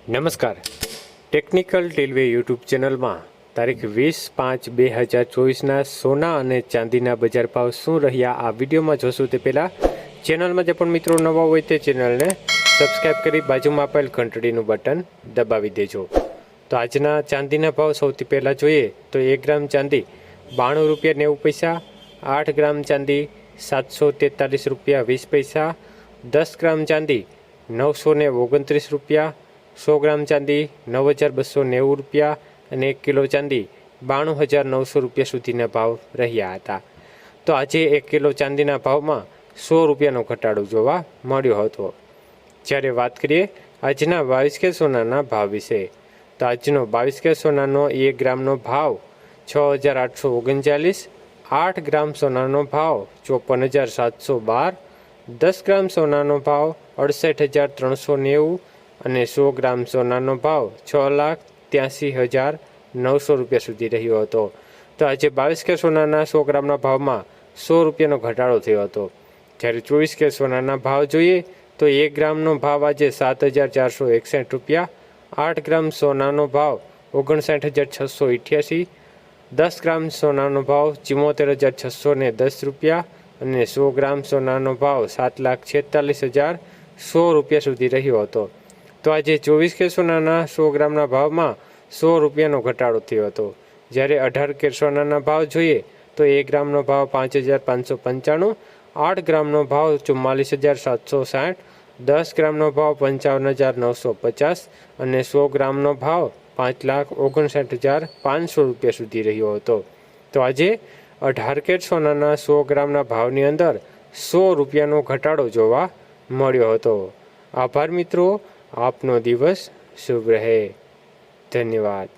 નમસ્કાર, technical railway YouTube ચેનલમાં તારીખ 20/5/2024ના સોના અને ચાંદીના બજાર ભાવ શું રહ્યા આ વિડીયોમાં જોશું. તે પહેલાં ચેનલમાં જે પણ મિત્રો નવા હોય તે ચેનલને સબસ્ક્રાઈબ કરી બાજુમાં આપેલ ઘંટડીનું બટન દબાવી દેજો. તો આજના ચાંદીના ભાવ સૌથી પહેલાં જોઈએ તો 1 ગ્રામ ચાંદી 92 રૂપિયા 90 પૈસા, 8 ગ્રામ ચાંદી 743 રૂપિયા 20 પૈસા, 10 ગ્રામ ચાંદી 929 રૂપિયા, 100 ગ્રામ ચાંદી 9290 રૂપિયા અને 1 કિલો ચાંદી 92900 રૂપિયા સુધીના ભાવ રહ્યા હતા. તો આજે 1 કિલો ચાંદીના ભાવમાં 100 રૂપિયાનો ઘટાડો જોવા મળ્યો હતો. જ્યારે વાત કરીએ આજના 22 કે સોનાના ભાવ વિશે, તો આજનો 22 કે સોનાનો 1 ગ્રામનો ભાવ 6839, 8 ગ્રામ સોનાનો ભાવ 54712, 10 ગ્રામ સોનાનો ભાવ 68390 અને 100 ગ્રામ સોનાનો ભાવ 6,83,900 રૂપિયા સુધી રહ્યો હતો. તો આજે 22 કે સોનાના 100 ગ્રામના ભાવમાં 100 રૂપિયાનો ઘટાડો થયો હતો. જ્યારે 24 કે સોનાના ભાવ જોઈએ તો 1 ગ્રામનો ભાવ આજે 7,461 રૂપિયા, 8 ગ્રામ સોનાનો ભાવ 59,688, 10 ગ્રામ સોનાનો ભાવ 74,610 રૂપિયા અને 100 ગ્રામ સોનાનો ભાવ 7,46,100 રૂપિયા સુધી રહ્યો હતો. તો આજે 24 કે સોનાના 100 ગ્રામના ભાવમાં 100 રૂપિયાનો ઘટાડો થયો હતો. જ્યારે 18 કે સોનાના ભાવ જોઈએ તો 1 ગ્રામનો ભાવ 5,595, 8 ગ્રામનો ભાવ 44,760, 10 ગ્રામનો ભાવ 55,950 અને 100 ગ્રામનો ભાવ 5,59,500 રૂપિયા સુધી રહ્યો હતો. તો આજે 18 કે સોનાના 100 ગ્રામના ભાવની અંદર 100 રૂપિયાનો ઘટાડો જોવા મળ્યો હતો. આભાર મિત્રો, આપનો દિવસ શુભ રહે. ધન્યવાદ.